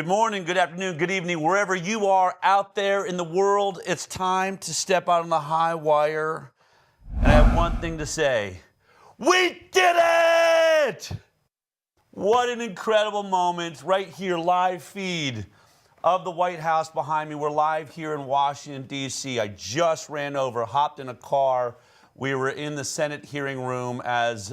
Good morning, good afternoon, good evening, wherever you are out there in the world. It's time to step out on the high wire. And I have one thing to say. We did it! What an incredible moment right here, live feed of the White House behind me. We're live here in Washington, D.C. I just ran over, hopped in a car. We were in the Senate hearing room as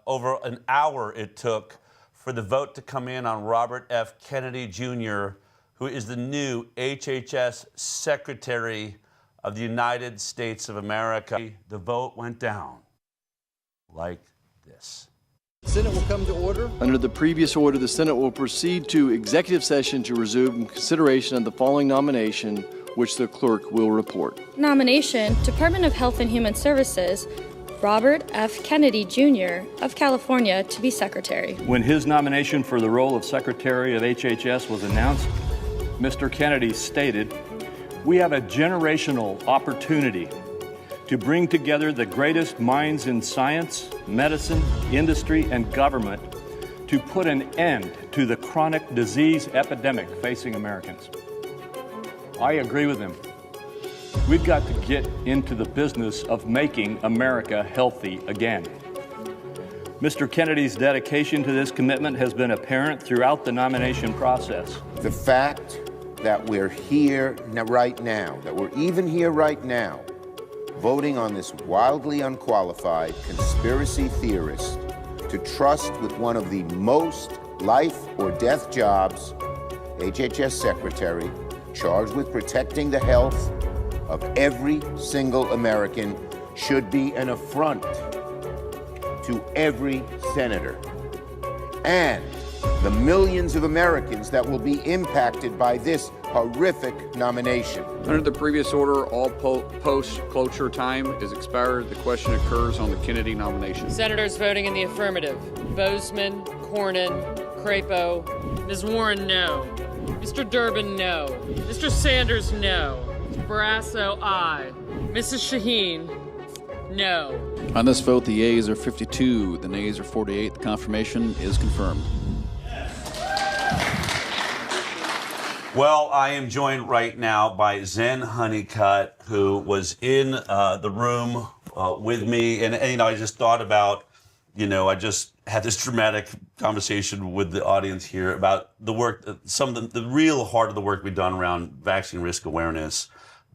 over an hour it took for the vote to come in on Robert F. Kennedy Jr., who is the new HHS Secretary of the United States of America. The vote went down like this. The Senate will come to order. Under the previous order, the Senate will proceed to executive session to resume consideration of the following nomination, which the clerk will report. Nomination, Department of Health and Human Services, Robert F. Kennedy Jr. of California to be Secretary. When his nomination for the role of Secretary of HHS was announced, Mr. Kennedy stated, "We have a generational opportunity to bring together the greatest minds in science, medicine, industry, and government to put an end to the chronic disease epidemic facing Americans." I agree with him. We've got to get into the business of making America healthy again. Mr. Kennedy's dedication to this commitment has been apparent throughout the nomination process. The fact that we're here right now, that we're even here right now, voting on this wildly unqualified conspiracy theorist to trust with one of the most life or death jobs, HHS Secretary, charged with protecting the health of every single American, should be an affront to every senator and the millions of Americans that will be impacted by this horrific nomination. Under the previous order, all post-cloture time is expired. The question occurs on the Kennedy nomination. Senators voting in the affirmative: Bozeman, Cornyn, Crapo. Ms. Warren, no. Mr. Durbin, no. Mr. Sanders, no. Barrasso, aye. Mrs. Shaheen, no. On this vote, the yeas are 52, the nays are 48. The confirmation is confirmed. Well, I am joined right now by Zen Highwire, who was in the room with me. And, you know, I just thought about, I just had this dramatic conversation with the audience here about the work, some of the real heart of the work we've done around vaccine risk awareness.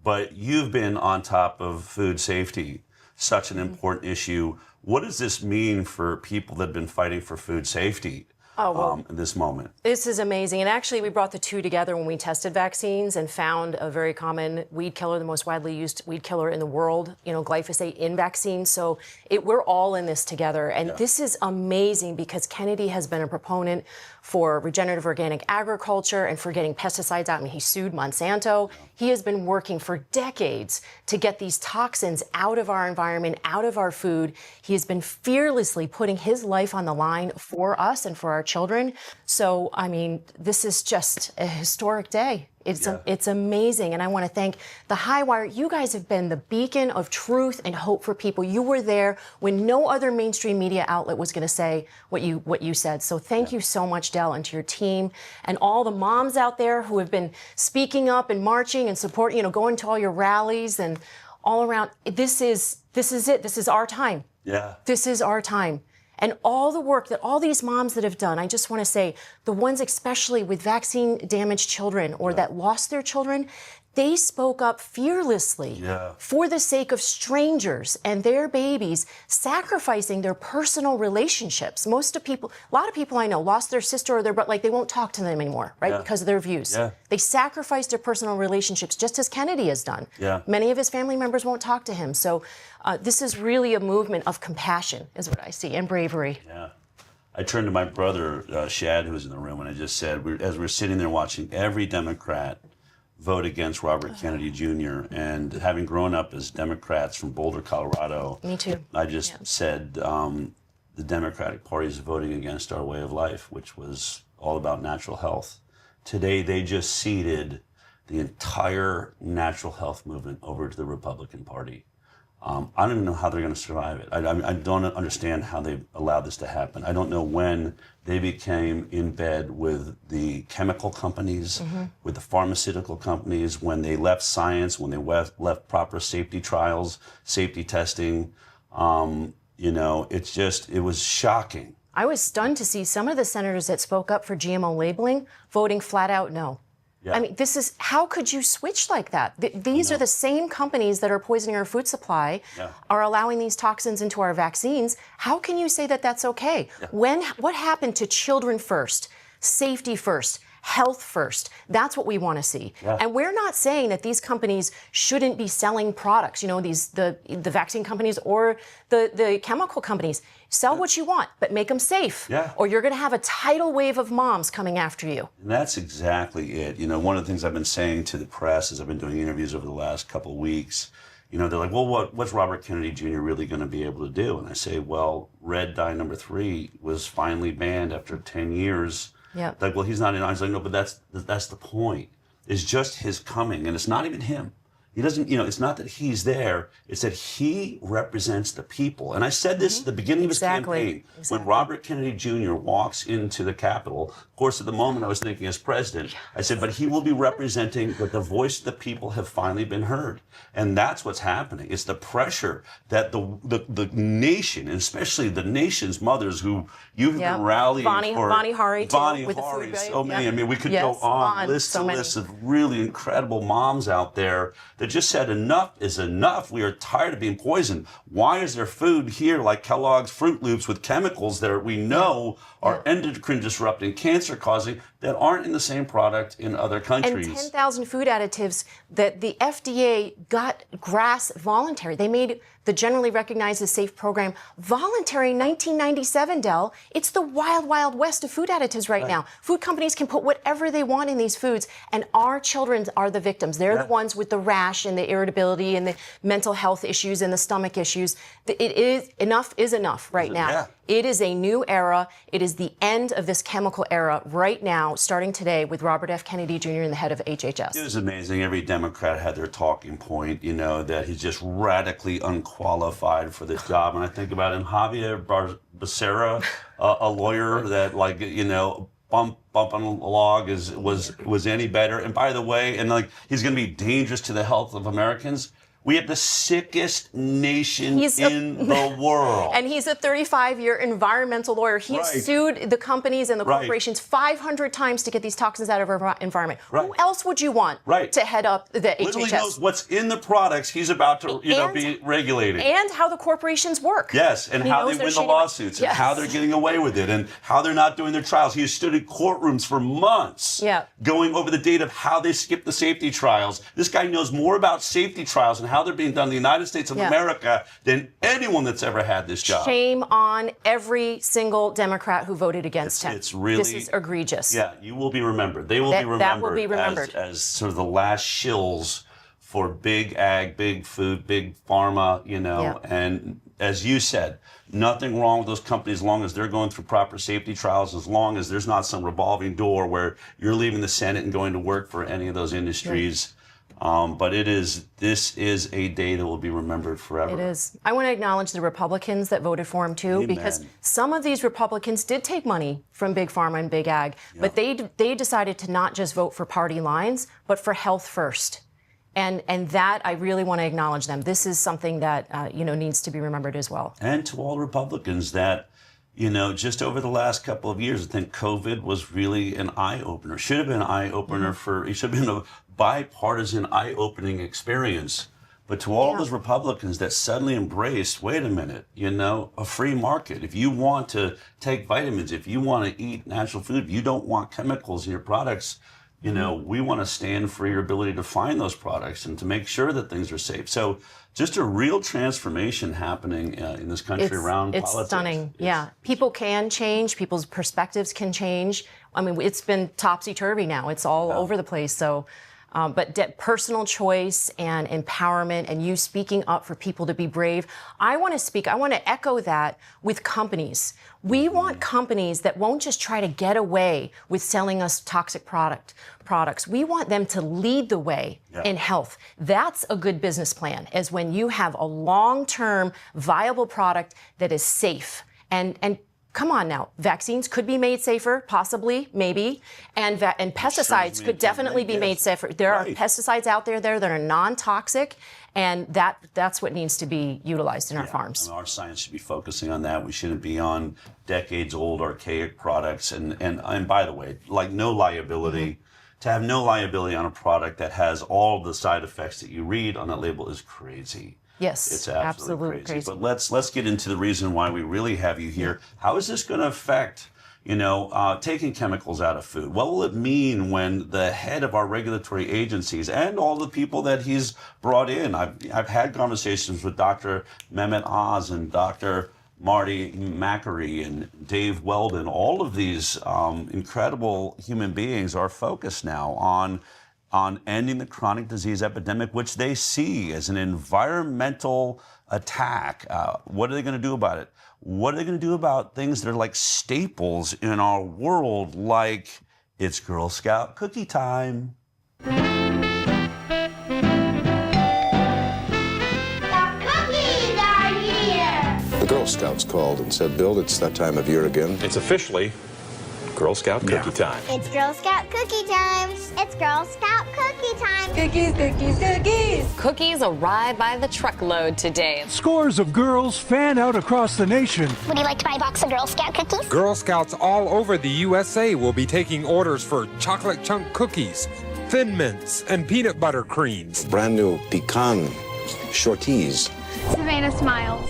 But you've been on top of food safety, such an important issue. What does this mean for people that have been fighting for food safety in this moment? This is amazing. And actually, we brought the two together when we tested vaccines and found a very common weed killer, the most widely used weed killer in the world, glyphosate in vaccines. So we're all in this together. And this is amazing because Kennedy has been a proponent for regenerative organic agriculture and for getting pesticides out. I mean, he sued Monsanto. He has been working for decades to get these toxins out of our environment, out of our food. He has been fearlessly putting his life on the line for us and for our children. So, I mean, this is just a historic day. It's amazing. And I want to thank the Highwire. You guys have been the beacon of truth and hope for people. You were there when no other mainstream media outlet was going to say what you said. So thank you so much, Del, and to your team and all the moms out there who have been speaking up and marching and supporting, going to all your rallies and all around. This is it. This is our time. Yeah. This is our time. And all the work that all these moms that have done, I just want to say, the ones especially with vaccine-damaged children or that lost their children, they spoke up fearlessly for the sake of strangers and their babies, sacrificing their personal relationships. A lot of people I know lost their sister or their brother, like they won't talk to them anymore, right? Because of their views. They sacrificed their personal relationships, just as Kennedy has done. Many of his family members won't talk to him. So this is really a movement of compassion, is what I see, and bravery. I turned to my brother, Shad, who was in the room, and I just said, as we're sitting there watching every Democrat vote against Robert Kennedy Jr. and having grown up as Democrats from Boulder, Colorado, me too. I just said the Democratic Party is voting against our way of life, which was all about natural health. Today, they just ceded the entire natural health movement over to the Republican Party. I don't even know how they're going to survive it. I don't understand how they allowed this to happen. I don't know when they became in bed with the chemical companies, with the pharmaceutical companies, when they left science, when they left proper safety trials, safety testing. You know, it was shocking. I was stunned to see some of the senators that spoke up for GMO labeling voting flat out no. Yeah. I mean, how could you switch like that? These are the same companies that are poisoning our food supply, are allowing these toxins into our vaccines. How can you say that that's okay? What happened to children first, safety first, health first? That's what we want to see. And we're not saying that these companies shouldn't be selling products, you know, the vaccine companies or the chemical companies. Sell what you want, but make them safe. Or you're going to have a tidal wave of moms coming after you. And that's exactly it. You know, one of the things I've been saying to the press as I've been doing interviews over the last couple of weeks, you know, they're like, well, what's Robert Kennedy Jr. really going to be able to do? And I say, well, red dye number 3 was finally banned after 10 years. Like, well, he's not in. I was like, no, but that's the point. It's just his coming, and it's not even him. He doesn't, you know, it's not that he's there, it's that he represents the people. And I said this at the beginning of his campaign. When Robert Kennedy Jr. walks into the Capitol, of course, at the moment I was thinking as president, I said, but he will be representing that the voice of the people have finally been heard. And that's what's happening. It's the pressure that the nation, and especially the nation's mothers who you've been rallying for. Bonnie Hari, too, with the food, right? So many. I mean, we could go on lists and lists of really incredible moms out there that just said enough is enough. We are tired of being poisoned. Why is there food here like Kellogg's Fruit Loops with chemicals that we know are endocrine disrupting, cancer causing, that aren't in the same product in other countries? And 10,000 food additives that the FDA got GRAS voluntary. They made the generally recognized as safe program voluntary in 1997, Del. It's the wild, wild west of food additives right now. Food companies can put whatever they want in these foods, and our children are the victims. They're the ones with the rash and the irritability and the mental health issues and the stomach issues. Enough is enough right now. It is a new era. It is the end of this chemical era right now, starting today with Robert F. Kennedy Jr. and the head of HHS. It was amazing. Every Democrat had their talking point, you know, that he's just radically unqualified for this job. And I think about him, Javier Becerra, a lawyer that, like, you know, bump on a log was any better. And by the way, and like, he's going to be dangerous to the health of Americans. We have the sickest nation in the world. And he's a 35-year environmental lawyer. He sued the companies and the corporations 500 times to get these toxins out of our environment. Who else would you want to head up the HHS? Literally knows what's in the products he's about to, be regulating. And how the corporations work. Yes, and how they win the lawsuits, and how they're getting away with it, and how they're not doing their trials. He stood in courtrooms for months going over the data of how they skip the safety trials. This guy knows more about safety trials and how they're being done in the United States of America than anyone that's ever had this job. Shame on every single Democrat who voted against him. It's really... This is egregious. Yeah, you will be remembered. They will be remembered. That will be remembered. As sort of the last shills for big ag, big food, big pharma, you know. And as you said, nothing wrong with those companies as long as they're going through proper safety trials, as long as there's not some revolving door where you're leaving the Senate and going to work for any of those industries. But this is a day that will be remembered forever. It is. I want to acknowledge the Republicans that voted for him too, because some of these Republicans did take money from Big Pharma and Big Ag, but they decided to not just vote for party lines, but for health first. And that, I really want to acknowledge them. This is something that, needs to be remembered as well. And to all Republicans that, you know, just over the last couple of years, I think COVID was really an eye-opener. Should have been an eye-opener it should have been a bipartisan, eye-opening experience. But to all those Republicans that suddenly embraced, wait a minute, you know, a free market. If you want to take vitamins, if you want to eat natural food, if you don't want chemicals in your products, you know, we want to stand for your ability to find those products and to make sure that things are safe. So just a real transformation happening in this country around politics. It's stunning. People can change. People's perspectives can change. I mean, it's been topsy-turvy now. It's all over the place. So But personal choice and empowerment and you speaking up for people to be brave. I want to echo that with companies. We want companies that won't just try to get away with selling us toxic products. We want them to lead the way in health. That's a good business plan, is when you have a long-term viable product that is safe. And come on now, vaccines could be made safer, possibly, maybe, and pesticides could definitely be made safer. There are pesticides out there that are non-toxic, and that's what needs to be utilized in our farms. Our science should be focusing on that. We shouldn't be on decades-old archaic products. And by the way, like no liability. To have no liability on a product that has all the side effects that you read on that label is crazy. Yes, it's absolutely crazy. But let's get into the reason why we really have you here. How is this going to affect, taking chemicals out of food? What will it mean when the head of our regulatory agencies and all the people that he's brought in? I've had conversations with Dr. Mehmet Oz and Dr. Marty Macri and Dave Weldon. All of these incredible human beings are focused now on ending the chronic disease epidemic, which they see as an environmental attack. What are they going to do about it? What are they going to do about things that are like staples in our world, like it's Girl Scout cookie time? The Girl Scouts called and said, Bill, it's that time of year again. It's officially Girl Scout cookie time. It's Girl Scout cookie time. It's Girl Scout cookie time. Cookies, cookies, cookies. Cookies arrive by the truckload today. Scores of girls fan out across the nation. Would you like to buy a box of Girl Scout cookies? Girl Scouts all over the USA will be taking orders for chocolate chunk cookies, Thin Mints, and peanut butter creams. Brand new pecan shorties. Savannah Smiles.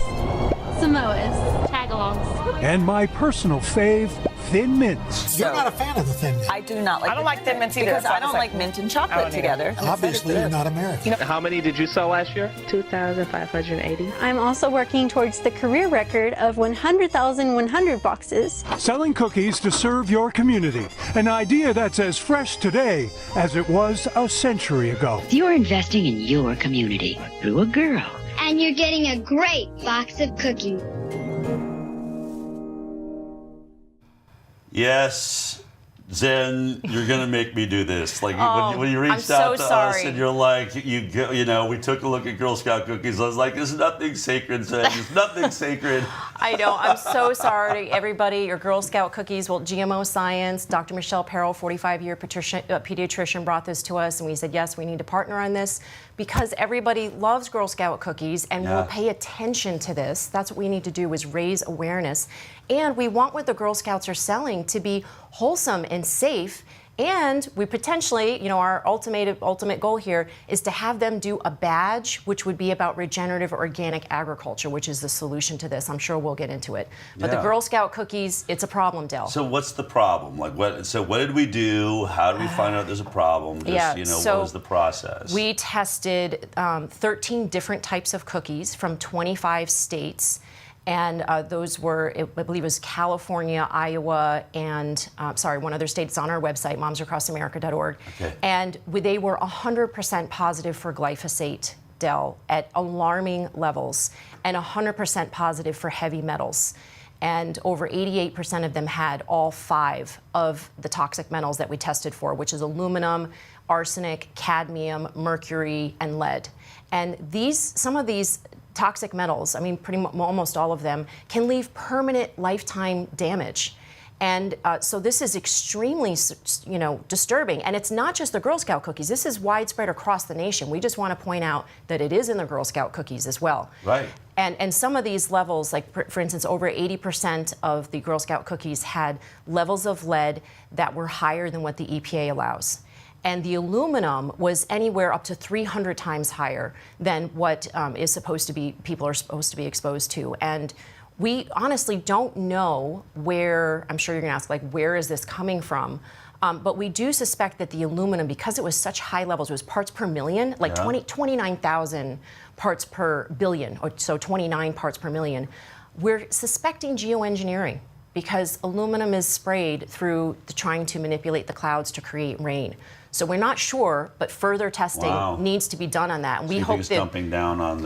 Samoas. Tagalongs. And my personal fave, Thin Mints. You're not a fan of the Thin Mint. I do not like. I don't like Thin Mints either. Because I don't like mint and chocolate together. Obviously, you're not American. How many did you sell last year? 2,580. I'm also working towards the career record of 100,100 boxes. Selling cookies to serve your community. An idea that's as fresh today as it was a century ago. You're investing in your community through a girl. And you're getting a great box of cookies. Yes, Zen, you're gonna make me do this. Like when you reached I'm out so to sorry. us and you're like, we took a look at Girl Scout cookies. I was like, there's nothing sacred, Zen. There's nothing sacred. I know. I'm so sorry, everybody. Your Girl Scout cookies. Well, GMO science. Dr. Michelle Perrell, 45-year pediatrician, brought this to us, and we said, yes, we need to partner on this because everybody loves Girl Scout cookies and will pay attention to this. That's what we need to do, is raise awareness. And we want what the Girl Scouts are selling to be wholesome and safe. And we potentially, our ultimate goal here is to have them do a badge, which would be about regenerative organic agriculture, which is the solution to this. I'm sure we'll get into it. But the Girl Scout cookies, it's a problem, Del. So what's the problem? What did we do? How do we find out there's a problem? What was the process? We tested 13 different types of cookies from 25 states. And those were, I believe it was California, Iowa, and, one other state. It's on our website, momsacrossamerica.org. Okay. And they were 100% positive for glyphosate, Del, at alarming levels, and 100% positive for heavy metals. And over 88% of them had all 5 of the toxic metals that we tested for, which is aluminum, arsenic, cadmium, mercury, and lead. And some of these toxic metals, almost all of them, can leave permanent lifetime damage. And so this is extremely, disturbing. And it's not just the Girl Scout cookies. This is widespread across the nation. We just want to point out that it is in the Girl Scout cookies as well. Right. And some of these levels, like for instance, over 80% of the Girl Scout cookies had levels of lead that were higher than what the EPA allows. And the aluminum was anywhere up to 300 times higher than what people are supposed to be exposed to. And we honestly don't know where, I'm sure you're gonna ask, where is this coming from? But we do suspect that the aluminum, because it was such high levels, it was parts per million, 29,000 parts per billion, or so 29 parts per million. We're suspecting geoengineering, because aluminum is sprayed through trying to manipulate the clouds to create rain. So we're not sure, but further testing needs to be done on that. And we hope it's dumping down on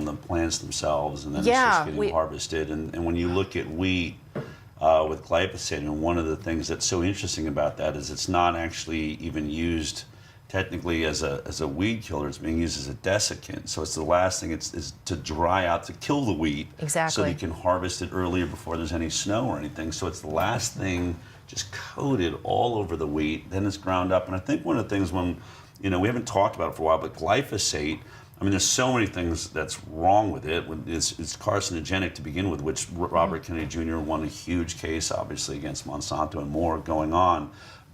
the plants themselves, and then it's just getting harvested. And when you look at wheat with glyphosate, and one of the things that's so interesting about that is it's not actually even used technically as a weed killer. It's being used as a desiccant. So it's the last thing is to dry out, to kill the wheat. Exactly. So that you can harvest it earlier before there's any snow or anything. So it's the last thing just coated all over the wheat. Then it's ground up. And I think one of the things when, we haven't talked about it for a while, but glyphosate, I mean, there's so many things that's wrong with it. It's carcinogenic to begin with, which Robert Kennedy Jr. won a huge case, obviously, against Monsanto and more going on.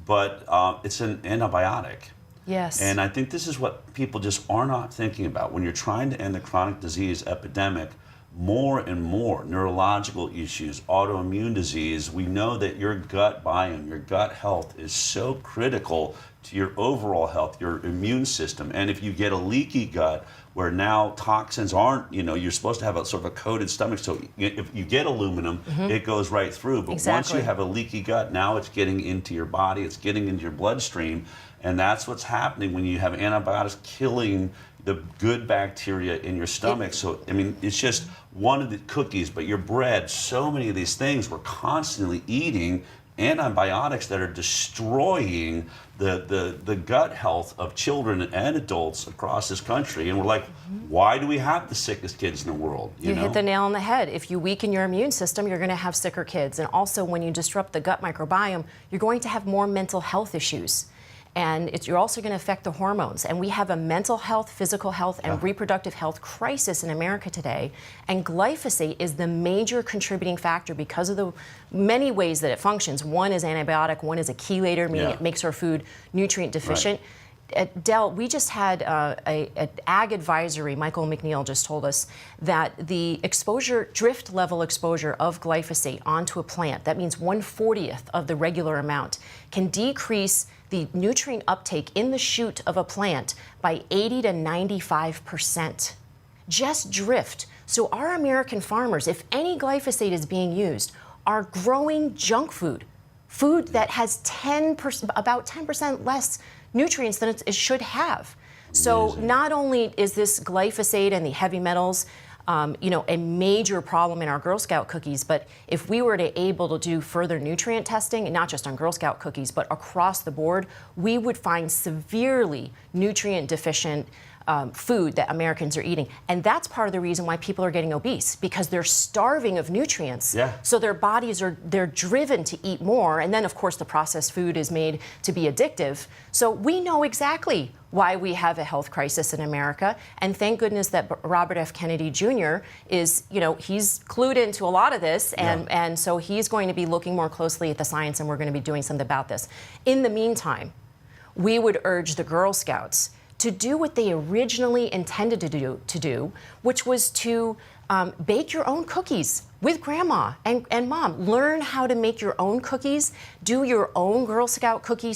But it's an antibiotic. Yes. And I think this is what people just are not thinking about. When you're trying to end the chronic disease epidemic, more and more neurological issues, autoimmune disease, we know that your gut biome, your gut health is so critical to your overall health, your immune system. And if you get a leaky gut, where now toxins aren't, you're supposed to have a sort of a coated stomach, so if you get aluminum, it goes right through. But once you have a leaky gut, now it's getting into your body, it's getting into your bloodstream, and that's what's happening when you have antibiotics killing the good bacteria in your stomach. So, I mean, it's just one of the cookies, but your bread, so many of these things we're constantly eating antibiotics that are destroying the gut health of children and adults across this country. And we're like, why do we have the sickest kids in the world? You hit the nail on the head. If you weaken your immune system, you're going to have sicker kids. And also, when you disrupt the gut microbiome, you're going to have more mental health issues. And you're also going to affect the hormones. And we have a mental health, physical health, and reproductive health crisis in America today. And glyphosate is the major contributing factor because of the many ways that it functions. One is antibiotic, one is a chelator, meaning it makes our food nutrient deficient. Del, we just had an ag advisory. Michael McNeil just told us that the drift level exposure of glyphosate onto a plant, that means 1/40th of the regular amount, can decrease the nutrient uptake in the shoot of a plant by 80 to 95%. Just drift. So our American farmers, if any glyphosate is being used, are growing junk food that has about 10% less nutrients than it should have. So not only is this glyphosate and the heavy metals a major problem in our Girl Scout cookies, but if we were able to do further nutrient testing, and not just on Girl Scout cookies, but across the board, we would find severely nutrient deficient food that Americans are eating. And that's part of the reason why people are getting obese, because they're starving of nutrients. So their bodies they're driven to eat more. And then, of course, the processed food is made to be addictive. So we know exactly why we have a health crisis in America. And thank goodness that Robert F. Kennedy Jr. is, he's clued into a lot of this. And so he's going to be looking more closely at the science, and we're going to be doing something about this. In the meantime, we would urge the Girl Scouts to do what they originally intended to do, which was to bake your own cookies with grandma and mom. Learn how to make your own cookies. Do your own Girl Scout cookie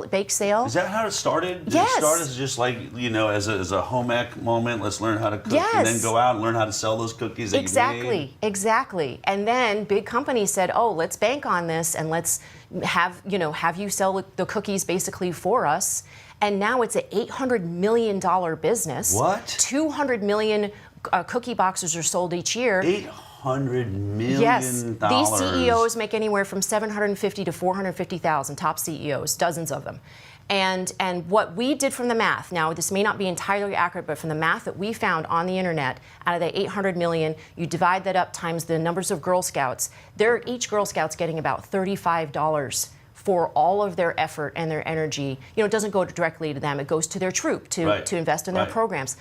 bake sale. Is that how it started? Did Yes. it start as just like, as a home ec moment, let's learn how to cook, and then go out and learn how to sell those cookies that you made? Exactly. And then big companies said, oh, let's bank on this and let's have you sell the cookies basically for us. And now it's an $800 million business. What? 200 million cookie boxes are sold each year. $800 million. Yes, these CEOs make anywhere from $750,000 to $450,000. Top CEOs, dozens of them. And what we did from the math, now this may not be entirely accurate, but from the math that we found on the internet, out of the 800 million, you divide that up times the numbers of Girl Scouts. Each Girl Scout's getting about $35 for all of their effort and their energy. It doesn't go directly to them. It goes to their troop to invest in their programs.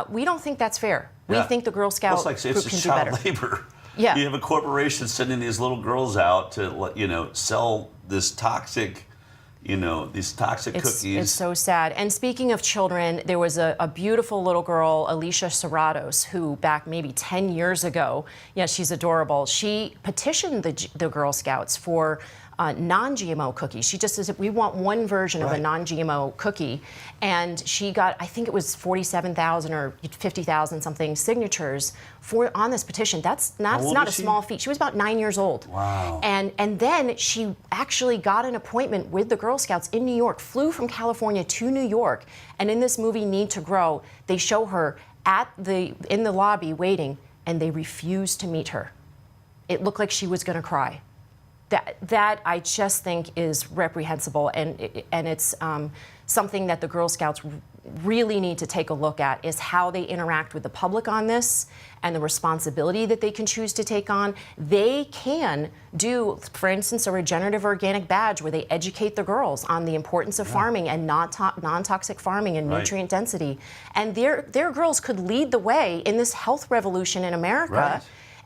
We don't think that's fair. We think the Girl Scout group can do better. It's child labor. You have a corporation sending these little girls out to, sell this toxic, these toxic cookies. It's so sad. And speaking of children, there was a beautiful little girl, Alicia Serratos, who back maybe 10 years ago, she's adorable. She petitioned the Girl Scouts for non-GMO cookies. She just says, we want one version of a non-GMO cookie. And she got, I think it was 47,000 or 50,000 something signatures on this petition. That's not a small feat. She was about 9 years old. Wow. And then she actually got an appointment with the Girl Scouts in New York, flew from California to New York. And in this movie, Need to Grow, they show her in the lobby waiting, and they refused to meet her. It looked like she was going to cry. That I just think is reprehensible, and it's something that the Girl Scouts really need to take a look at, is how they interact with the public on this and the responsibility that they can choose to take on. They can do, for instance, a regenerative organic badge where they educate the girls on the importance of farming and non-toxic farming and nutrient density. And their girls could lead the way in this health revolution in America. Right.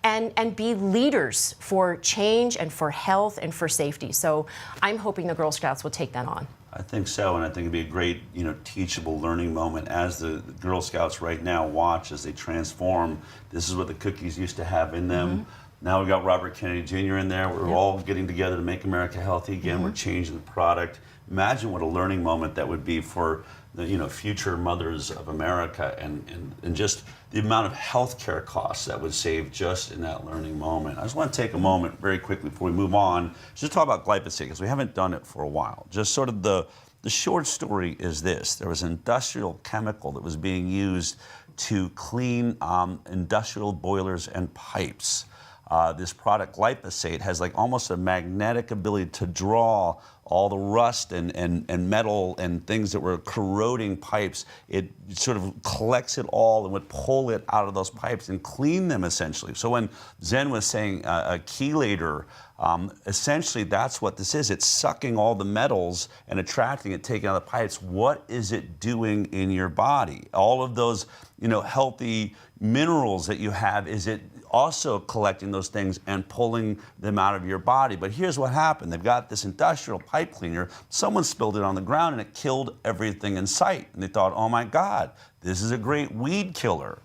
And be leaders for change and for health and for safety. So I'm hoping the Girl Scouts will take that on. I think so, and I think it'd be a great, teachable learning moment as the Girl Scouts right now watch as they transform. This is what the cookies used to have in them. Now we've got Robert Kennedy Jr. in there. We're all getting together to make America healthy again. We're changing the product. Imagine what a learning moment that would be for the future mothers of America, and just the amount of healthcare costs that would save just in that learning moment. I just want to take a moment very quickly before we move on, just talk about glyphosate, because we haven't done it for a while. Just sort of the short story is this: there was an industrial chemical that was being used to clean industrial boilers and pipes. This product, glyphosate, has like almost a magnetic ability to draw all the rust and metal and things that were corroding pipes. It sort of collects it all and would pull it out of those pipes and clean them, essentially. So when Zen was saying a chelator, essentially that's what this is. It's sucking all the metals and attracting it, taking out the pipes. What is it doing in your body? All of those, healthy minerals that you have, is it also collecting those things and pulling them out of your body? But here's what happened. They've got this industrial pipe cleaner. Someone spilled it on the ground and it killed everything in sight. And they thought, oh my God, this is a great weed killer.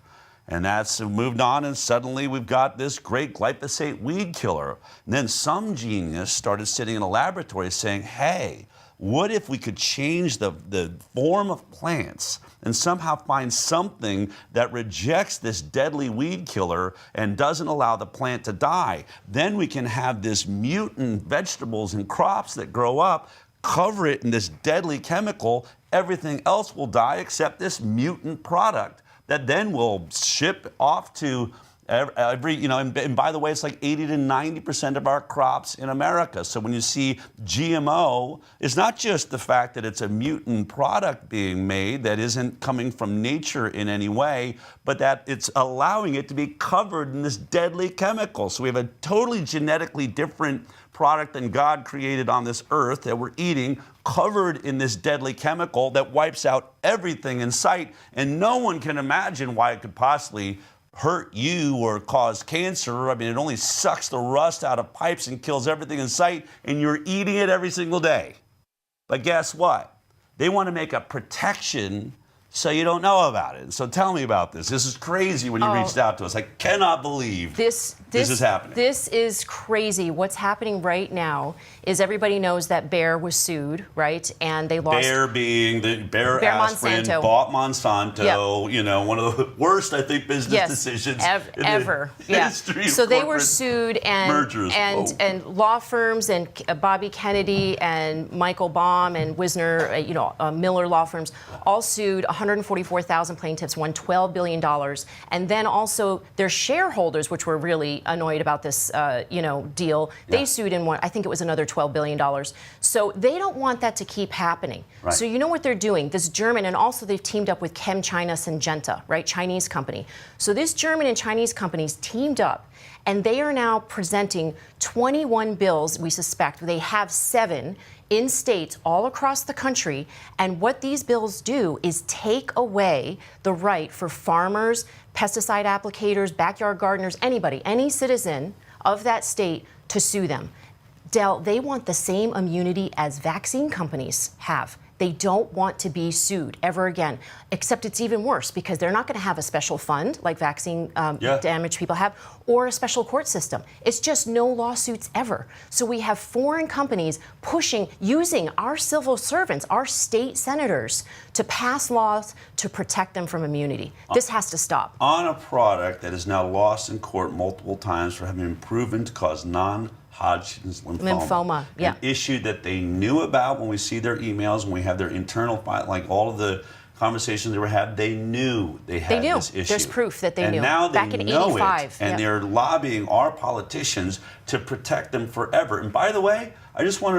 And that's moved on, and suddenly we've got this great glyphosate weed killer. And then some genius started sitting in a laboratory saying, hey, what if we could change the form of plants and somehow find something that rejects this deadly weed killer and doesn't allow the plant to die? Then we can have this mutant vegetables and crops that grow up, cover it in this deadly chemical. Everything else will die except this mutant product that then will ship off to every, and by the way, it's like 80 to 90% of our crops in America. So when you see GMO, it's not just the fact that it's a mutant product being made that isn't coming from nature in any way, but that it's allowing it to be covered in this deadly chemical. So we have a totally genetically different product than God created on this earth that we're eating, covered in this deadly chemical that wipes out everything in sight. And no one can imagine why it could possibly hurt you or cause cancer. I mean, it only sucks the rust out of pipes and kills everything in sight, and you're eating it every single day. But guess what? They want to make a protection so you don't know about it. So tell me about this. This is crazy when you reached out to us. I cannot believe this is happening. This is crazy. What's happening right now is everybody knows that Bayer was sued, right? And they lost. Bayer being the Bayer aspirin Monsanto. Bought Monsanto, one of the worst, I think, business decisions ever. in the history of So they were corporate sued, and mergers. and law firms and Bobby Kennedy and Michael Baum and Wisner, Miller law firms, all sued. 144,000 plaintiffs won $12 billion. And then also their shareholders, which were really annoyed about this, deal, they sued and won, I think it was another $12 billion. So they don't want that to keep happening. Right. So you know what they're doing? This German, and also they've teamed up with ChemChina Syngenta, right? Chinese company. So this German and Chinese companies teamed up, and they are now presenting 21 bills, we suspect. They have 7 in states all across the country. And what these bills do is take away the right for farmers, pesticide applicators, backyard gardeners, anybody, any citizen of that state to sue them. Del, they want the same immunity as vaccine companies have. They don't want to be sued ever again, except it's even worse because they're not going to have a special fund like vaccine damaged people have or a special court system. It's just no lawsuits ever. So we have foreign companies using our civil servants, our state senators, to pass laws to protect them from immunity. This has to stop. On a product that is now lost in court multiple times for having been proven to cause non-Hodgkin's lymphoma. Yeah. An issue that they knew about when we see their emails, when we have their internal file, like all of the conversations they were having, they knew they had this issue. There's proof that they knew. And now they Back in know 85. it, and they're lobbying our politicians to protect them forever. And by the way, I just want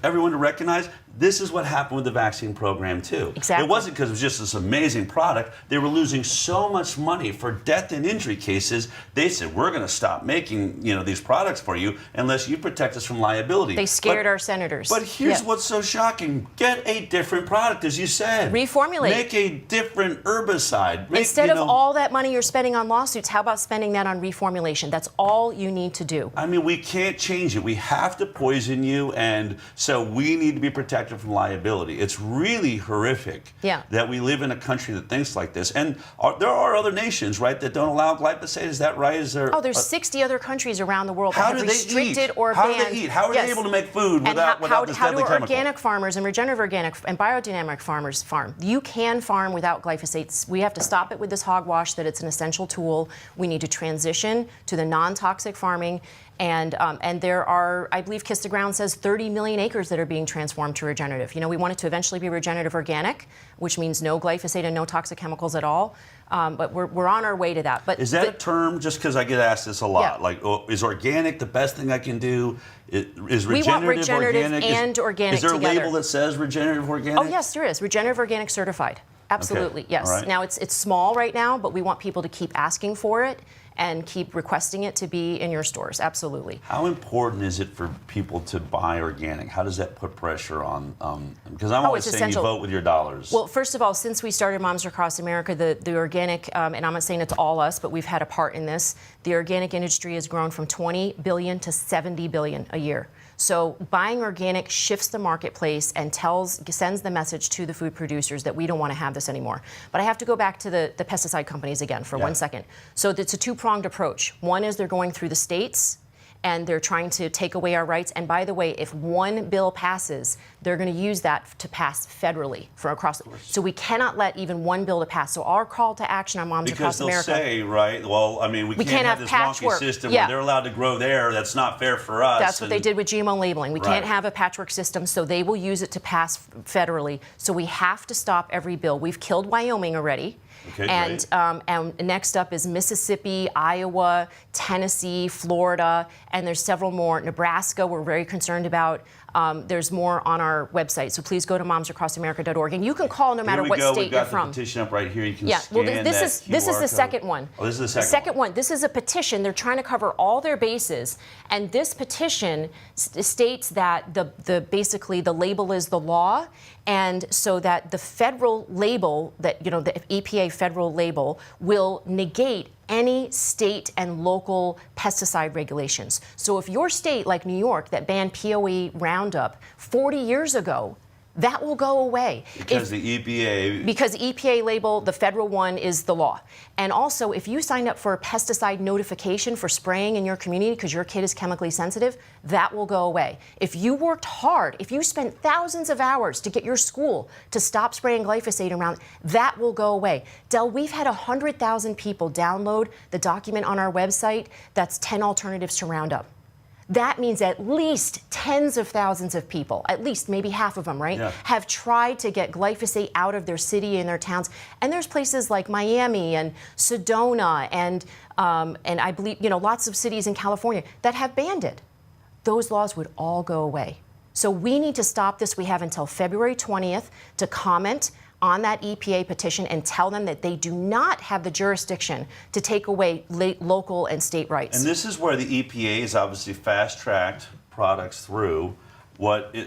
everyone to recognize this is what happened with the vaccine program too. Exactly. It wasn't because it was just this amazing product. They were losing so much money for death and injury cases. They said, we're going to stop making these products for you unless you protect us from liability. They scared our senators. But here's what's so shocking. Get a different product, as you said. Reformulate. Make a different herbicide. Instead of all that money you're spending on lawsuits, how about spending that on reformulation? That's all you need to do. I mean, we can't change it. We have to poison you, and so we need to be protected from liability. It's really horrific that we live in a country that thinks like this. And there are other nations, right, that don't allow glyphosate. Is that right? There's 60 other countries around the world that how have do they restricted eat? or How banned. do they eat? How are they able to make food without this deadly chemical? How do organic farmers and regenerative organic and biodynamic farmers farm? You can farm without glyphosate. We have to stop it with this hogwash that it's an essential tool. We need to transition to the non-toxic farming. And there are, I believe Kiss the Ground says 30 million acres that are being transformed to regenerative. We want it to eventually be regenerative organic, which means no glyphosate and no toxic chemicals at all. But we're on our way to that. But is that a term, just because I get asked this a lot, Yeah. like, is organic the best thing I can do? Is We want regenerative organic? and organic Is there a together. label that says regenerative organic? Oh, yes, there is. Regenerative organic certified. Absolutely, yes. All right. Now, it's small right now, but we want people to keep asking for it and keep requesting it to be in your stores. Absolutely. How important is it for people to buy organic? How does that put pressure on? Because I'm always it's saying essential. you vote with your dollars. Well, first of all, since we started Moms Across America, the organic, and I'm not saying it's all us, but we've had a part in this, the organic industry has grown from 20 billion to 70 billion a year. So buying organic shifts the marketplace and sends the message to the food producers that we don't want to have this anymore. But I have to go back to the pesticide companies again for 1 second. So it's a two-pronged approach. One is they're going through the states and they're trying to take away our rights. And by the way, if one bill passes, they're going to use that to pass federally for across. So we cannot let even one bill to pass. So our call to action on Moms Across America. Because they'll say, right, well, I mean, we can't have this wonky system where they're allowed to grow there. That's not fair for us. That's what they did with GMO labeling. We can't have a patchwork system, so they will use it to pass federally. So we have to stop every bill. We've killed Wyoming already. Okay, and next up is Mississippi, Iowa, Tennessee, Florida, and there's several more. Nebraska, we're very concerned about. There's more on our website, so please go to momsacrossamerica.org, and you can call no matter what state you're from. We've got the petition up right here. You can this is the second one. Oh, this is the second one. This is a petition. They're trying to cover all their bases, and this petition states that basically the label is the law, and so that the federal label, the EPA federal label, will negate any state and local pesticide regulations. So if your state, like New York, that banned POE Roundup 40 years ago, that will go away. Because the EPA... Because the EPA label, the federal one, is the law. And also, if you signed up for a pesticide notification for spraying in your community because your kid is chemically sensitive, that will go away. If you worked hard, if you spent thousands of hours to get your school to stop spraying glyphosate around, that will go away. Del, we've had 100,000 people download the document on our website that's 10 alternatives to Roundup. That means at least tens of thousands of people, at least maybe half of them, right, have tried to get glyphosate out of their city and their towns. And there's places like Miami and Sedona and I believe, lots of cities in California that have banned it. Those laws would all go away. So we need to stop this. We have until February 20th to comment on that EPA petition and tell them that they do not have the jurisdiction to take away local and state rights. And this is where the EPA has obviously fast-tracked products through.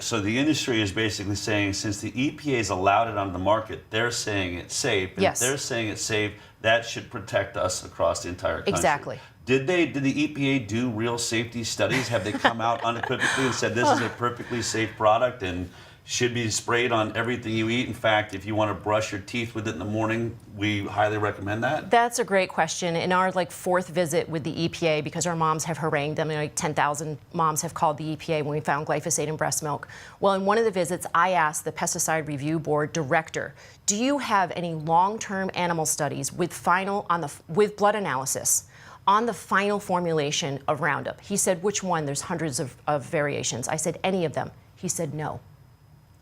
So the industry is basically saying, since the EPA has allowed it on the market, they're saying it's safe. And if they're saying it's safe, that should protect us across the entire country. Exactly. Did the EPA do real safety studies? Have they come out unequivocally and said this is a perfectly safe product? And should be sprayed on everything you eat. In fact, if you want to brush your teeth with it in the morning, we highly recommend that. That's a great question. In our fourth visit with the EPA, because our moms have harangued them, 10,000 moms have called the EPA when we found glyphosate in breast milk. Well, in one of the visits, I asked the Pesticide Review Board director, do you have any long-term animal studies with blood analysis on the final formulation of Roundup? He said, which one? There's hundreds of variations. I said, any of them? He said, no.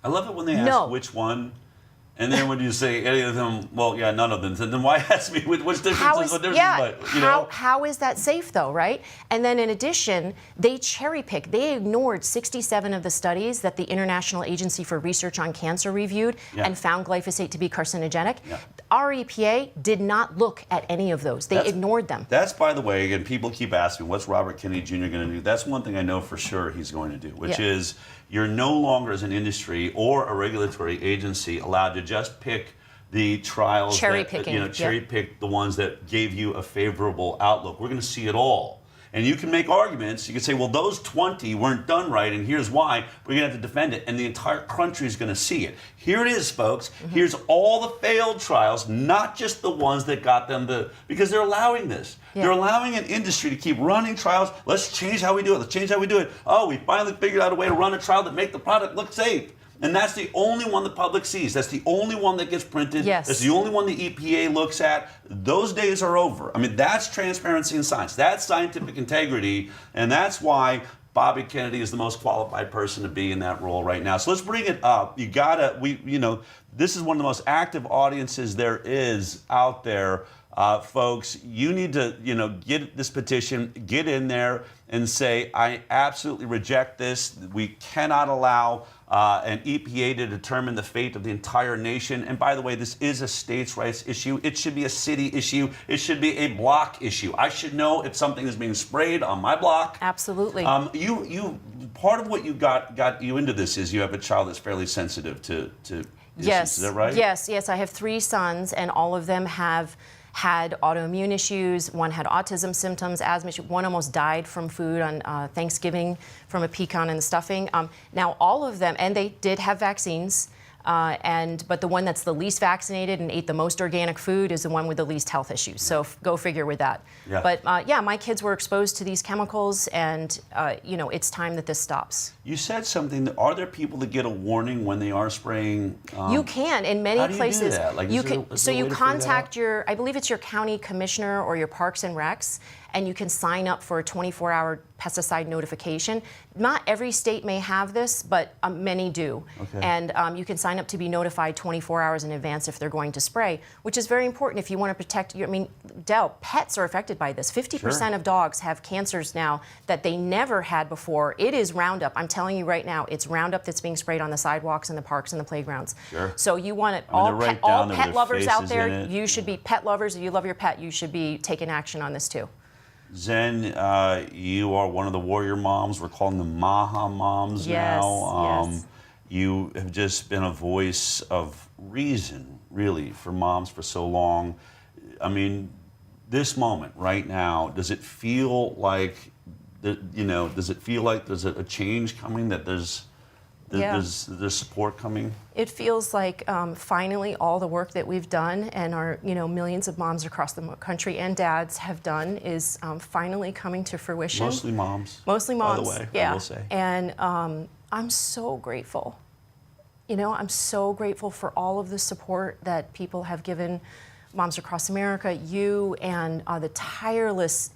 I love it when they ask which one, and then when you say any of them, well, yeah, none of them. So then why ask me which difference is? How is that safe, though, right? And then in addition, they cherry pick. They ignored 67 of the studies that the International Agency for Research on Cancer reviewed and found glyphosate to be carcinogenic. Yeah. Our EPA did not look at any of those. They ignored them. That's, by the way, again, people keep asking, what's Robert Kennedy Jr. going to do? That's one thing I know for sure he's going to do, which is you're no longer, as an industry or a regulatory agency, allowed to just pick the trials, cherry pick the ones that gave you a favorable outlook. We're going to see it all. And you can make arguments. You can say, well, those 20 weren't done right, and here's why. We're going to have to defend it, and the entire country is going to see it. Here it is, folks. Here's all the failed trials, not just the ones that got them because they're allowing this. Yeah. They're allowing an industry to keep running trials. Let's change how we do it. Let's change how we do it. Oh, we finally figured out a way to run a trial that make the product look safe. And that's the only one the public sees. That's the only one that gets printed. Yes. That's the only one the EPA looks at. Those days are over. I mean, that's transparency in science. That's scientific integrity. And that's why Bobby Kennedy is the most qualified person to be in that role right now. So let's bring it up. This is one of the most active audiences there is out there. Folks, you need to, get this petition, get in there and say, I absolutely reject this. We cannot allow an EPA to determine the fate of the entire nation. And by the way, this is a states' rights issue. It should be a city issue. It should be a block issue. I should know if something is being sprayed on my block. Absolutely. Part of what you got you into this is you have a child that's fairly sensitive to yes. Is that right? Yes. I have 3 sons, and all of them have had autoimmune issues. One had autism symptoms, asthma issues. One almost died from food on Thanksgiving from a pecan and stuffing. Now all of them, and they did have vaccines, but the one that's the least vaccinated and ate the most organic food is the one with the least health issues. So go figure with that. Yeah. But my kids were exposed to these chemicals, and it's time that this stops. You said something. Are there people that get a warning when they are spraying? You can in many places. How do you do that? You contact I believe it's your county commissioner or your Parks and Recs, and you can sign up for a 24-hour pesticide notification. Not every state may have this, but many do. Okay. And you can sign up to be notified 24 hours in advance if they're going to spray, which is very important if you want to protect Del, pets are affected by this. 50% of dogs have cancers now that they never had before. It is Roundup. I'm telling you right now, it's Roundup that's being sprayed on the sidewalks and the parks and the playgrounds. Sure. So you want it, all pet lovers out there, you should be pet lovers. If you love your pet, you should be taking action on this too. Zen, you are one of the warrior moms. We're calling them Maha moms now. Yes. You have just been a voice of reason, really, for moms for so long. I mean, this moment right now, does it feel like, does it feel like there's a change coming, that there's support coming? It feels like finally all the work that we've done and our millions of moms across the country and dads have done is finally coming to fruition. Mostly moms. Mostly moms. By the way, yeah. I will say. And I'm so grateful. I'm so grateful for all of the support that people have given moms across America, you and the tireless.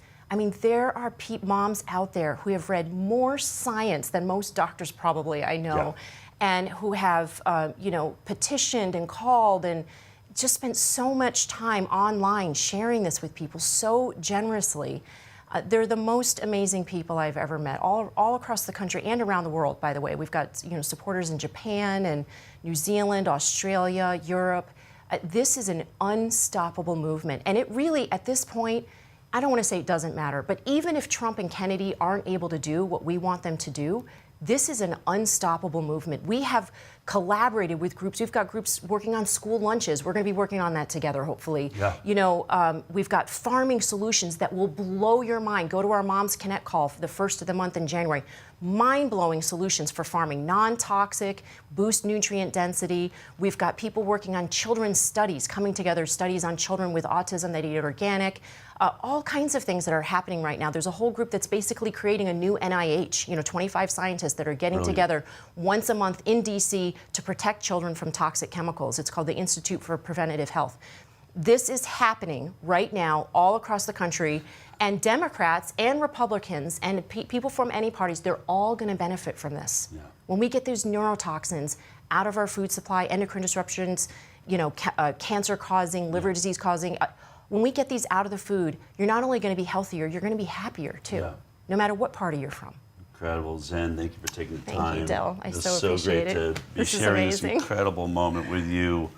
There are moms out there who have read more science than most doctors probably, I know, and who have, petitioned and called and just spent so much time online sharing this with people so generously. They're the most amazing people I've ever met, all across the country and around the world, by the way. We've got, supporters in Japan and New Zealand, Australia, Europe. This is an unstoppable movement. And it really, at this point, I don't want to say it doesn't matter, but even if Trump and Kennedy aren't able to do what we want them to do, This is an unstoppable movement. We have collaborated with groups. We've got groups working on school lunches. We're going to be working on that together, hopefully. Yeah. You know, we've got farming solutions that will blow your mind. Go to our Moms Connect call for the first of the month in January. Mind-blowing solutions for farming, non-toxic, boost nutrient density. We've got people working on children's studies, coming together, studies on children with autism that eat organic. All kinds of things that are happening right now. There's a whole group that's basically creating a new NIH, you know, 25 scientists that are getting together once a month in DC to protect children from toxic chemicals. It's called the Institute for Preventative Health. This is happening right now all across the country, and Democrats and Republicans and people from any parties, they're all going to benefit from this. Yeah. When we get these neurotoxins out of our food supply, endocrine disruptions, you know, cancer-causing, liver disease-causing, when we get these out of the food, you're not only going to be healthier, you're going to be happier too, no matter what party you're from. Incredible, Zen. Thank you for taking the time. Thank you, Del. I It's so so appreciate great it. to be This is sharing this amazing. incredible moment with you.